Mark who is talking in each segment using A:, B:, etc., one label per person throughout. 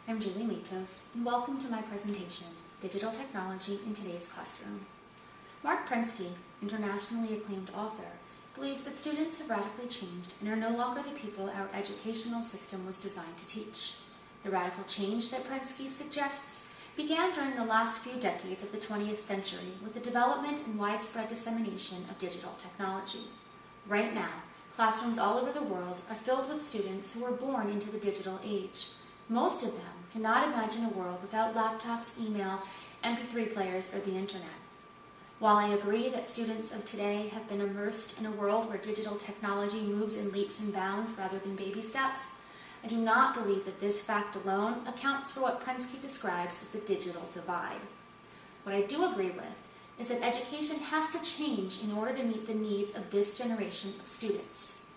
A: I'm Julie Matos, and welcome to my presentation, Digital Technology in Today's Classroom. Mark Prensky, internationally acclaimed author, believes that students have radically changed and are no longer the people our educational system was designed to teach. The radical change that Prensky suggests began during the last few decades of the 20th century with the development and widespread dissemination of digital technology. Right now, classrooms all over the world are filled with students who were born into the digital age. Most of them cannot imagine a world without laptops, email, MP3 players, or the internet. While I agree that students of today have been immersed in a world where digital technology moves in leaps and bounds rather than baby steps, I do not believe that this fact alone accounts for what Prensky describes as the digital divide. What I do agree with is that education has to change in order to meet the needs of this generation of students.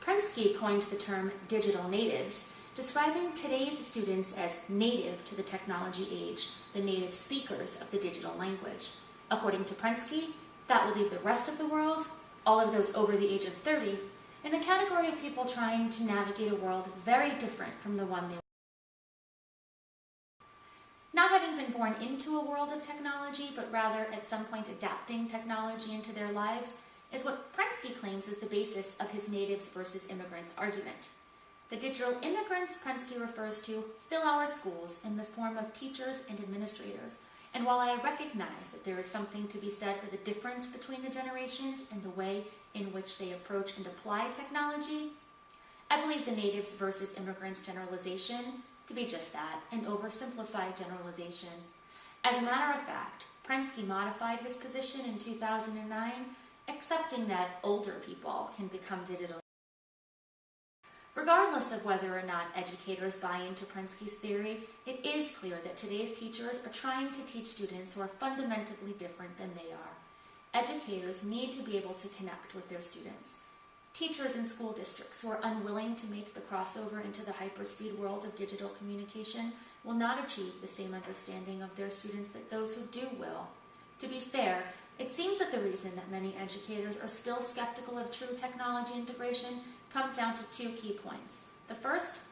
A: Prensky coined the term digital natives, describing today's students as native to the technology age, the native speakers of the digital language. According to Prensky, that will leave the rest of the world, all of those over the age of 30, in the category of people trying to navigate a world very different from the one they were. Not having been born into a world of technology, but rather at some point adapting technology into their lives, is what Prensky claims is the basis of his natives versus immigrants argument. The digital immigrants Prensky refers to fill our schools in the form of teachers and administrators, and while I recognize that there is something to be said for the difference between the generations and the way in which they approach and apply technology, I believe the natives versus immigrants generalization to be just that, an oversimplified generalization. As a matter of fact, Prensky modified his position in 2009, accepting that older people can become digital. Regardless of whether or not educators buy into Prensky's theory, it is clear that today's teachers are trying to teach students who are fundamentally different than they are. Educators need to be able to connect with their students. Teachers in school districts who are unwilling to make the crossover into the hyperspeed world of digital communication will not achieve the same understanding of their students that those who do will. To be fair, it seems that the reason that many educators are still skeptical of true technology integration comes down to two key points. The first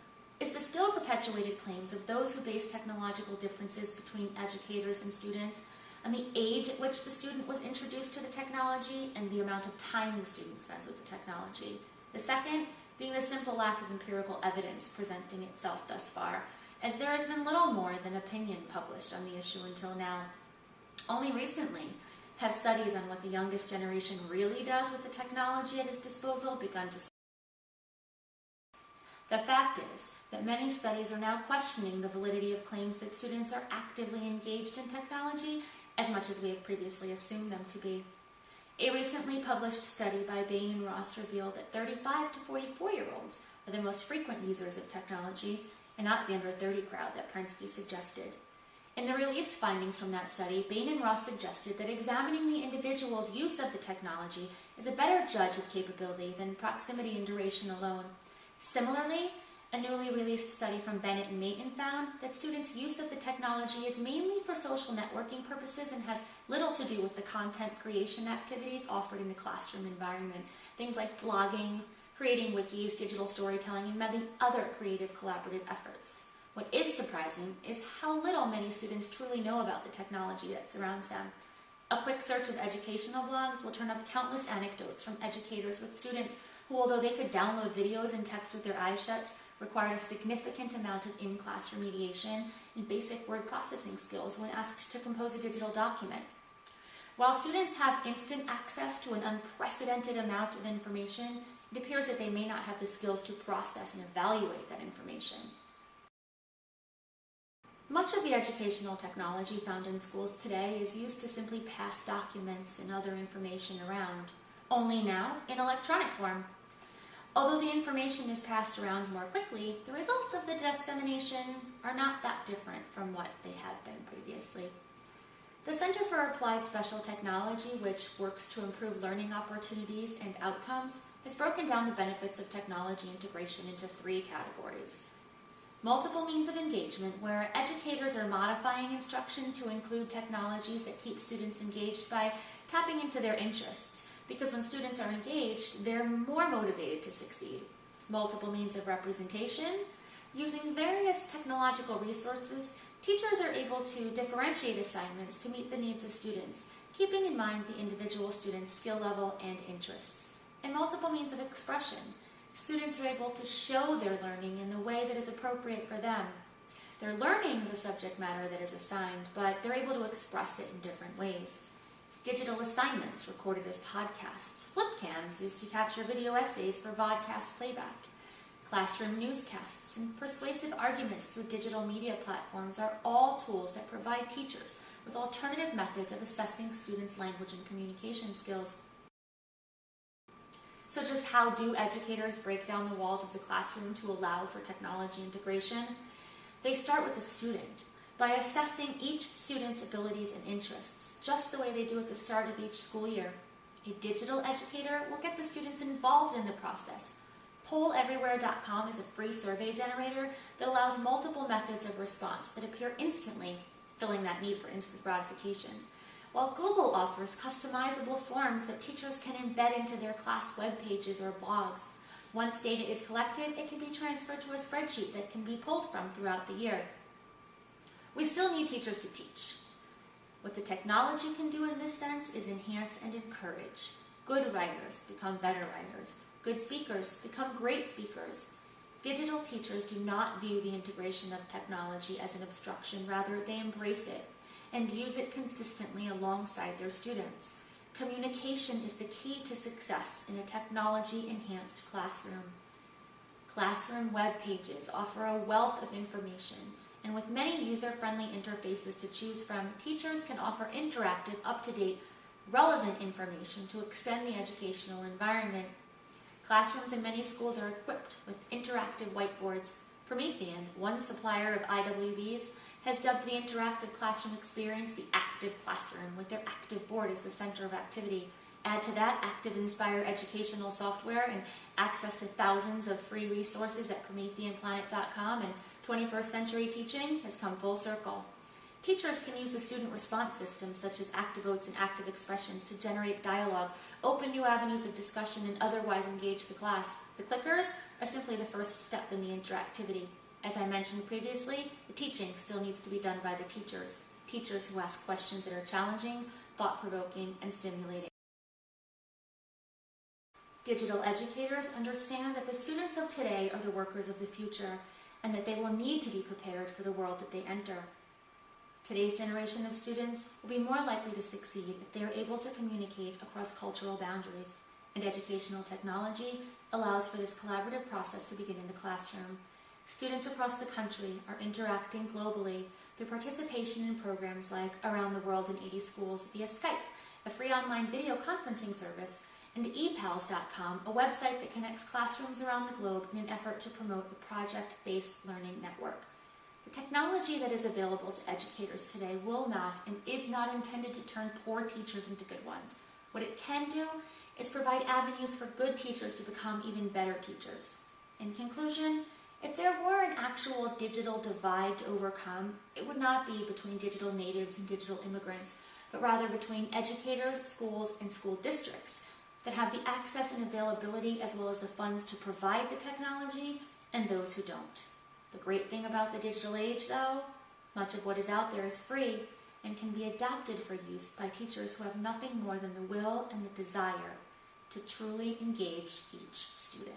A: is the still perpetuated claims of those who base technological differences between educators and students on the age at which the student was introduced to the technology and the amount of time the student spends with the technology. The second being the simple lack of empirical evidence presenting itself thus far, as there has been little more than opinion published on the issue until now. Only recently have studies on what the youngest generation really does with the technology at its disposal begun to. The fact is that many studies are now questioning the validity of claims that students are actively engaged in technology as much as we have previously assumed them to be. A recently published study by Bain and Ross revealed that 35 to 44-year-olds are the most frequent users of technology and not the under 30 crowd that Prensky suggested. In the released findings from that study, Bain and Ross suggested that examining the individual's use of the technology is a better judge of capability than proximity and duration alone. Similarly, a newly released study from Bennett and Maton found that students' use of the technology is mainly for social networking purposes and has little to do with the content creation activities offered in the classroom environment. Things like blogging, creating wikis, digital storytelling, and many other creative collaborative efforts. What is surprising is how little many students truly know about the technology that surrounds them. A quick search of educational blogs will turn up countless anecdotes from educators with students who, although they could download videos and text with their eyes shut, required a significant amount of in-class remediation and basic word processing skills when asked to compose a digital document. While students have instant access to an unprecedented amount of information, it appears that they may not have the skills to process and evaluate that information. Much of the educational technology found in schools today is used to simply pass documents and other information around, only now in electronic form. Although the information is passed around more quickly, the results of the dissemination are not that different from what they have been previously. The Center for Applied Special Technology, which works to improve learning opportunities and outcomes, has broken down the benefits of technology integration into three categories. Multiple means of engagement, where educators are modifying instruction to include technologies that keep students engaged by tapping into their interests, because when students are engaged, they're more motivated to succeed. Multiple means of representation, Using various technological resources, teachers are able to differentiate assignments to meet the needs of students, keeping in mind the individual student's skill level and interests. And multiple means of expression. Students are able to show their learning in the way that is appropriate for them. They're learning the subject matter that is assigned, but they're able to express it in different ways. Digital assignments recorded as podcasts, flipcams used to capture video essays for vodcast playback. Classroom newscasts and persuasive arguments through digital media platforms are all tools that provide teachers with alternative methods of assessing students' language and communication skills. So just how do educators break down the walls of the classroom to allow for technology integration? They start with the student by assessing each student's abilities and interests, just the way they do at the start of each school year. A digital educator will get the students involved in the process. PollEverywhere.com is a free survey generator that allows multiple methods of response that appear instantly, filling that need for instant gratification. While Google offers customizable forms that teachers can embed into their class web pages or blogs. Once data is collected, it can be transferred to a spreadsheet that can be pulled from throughout the year. We still need teachers to teach. What the technology can do in this sense is enhance and encourage. Good writers become better writers. Good speakers become great speakers. Digital teachers do not view the integration of technology as an obstruction, rather they embrace it and use it consistently alongside their students. Communication is the key to success in a technology-enhanced classroom. Classroom web pages offer a wealth of information, and with many user-friendly interfaces to choose from, teachers can offer interactive, up-to-date, relevant information to extend the educational environment. Classrooms in many schools are equipped with interactive whiteboards. Promethean, one supplier of IWBs, has dubbed the interactive classroom experience the active classroom, with their active board as the center of activity. Add to that Active Inspire educational software and access to thousands of free resources at PrometheanPlanet.com, and 21st century teaching has come full circle. Teachers can use the student response systems such as ActiveVotes and Active Expressions to generate dialogue, open new avenues of discussion, and otherwise engage the class. The clickers are simply the first step in the interactivity. As I mentioned previously, the teaching still needs to be done by the teachers who ask questions that are challenging, thought-provoking, and stimulating. Digital educators understand that the students of today are the workers of the future, and that they will need to be prepared for the world that they enter. Today's generation of students will be more likely to succeed if they are able to communicate across cultural boundaries, and educational technology allows for this collaborative process to begin in the classroom. Students across the country are interacting globally through participation in programs like Around the World in 80 Schools via Skype, a free online video conferencing service, and epals.com, a website that connects classrooms around the globe in an effort to promote a project-based learning network. The technology that is available to educators today will not and is not intended to turn poor teachers into good ones. What it can do is provide avenues for good teachers to become even better teachers. In conclusion, if there were an actual digital divide to overcome, it would not be between digital natives and digital immigrants, but rather between educators, schools, and school districts that have the access and availability as well as the funds to provide the technology, and those who don't. The great thing about the digital age, though, much of what is out there is free and can be adapted for use by teachers who have nothing more than the will and the desire to truly engage each student.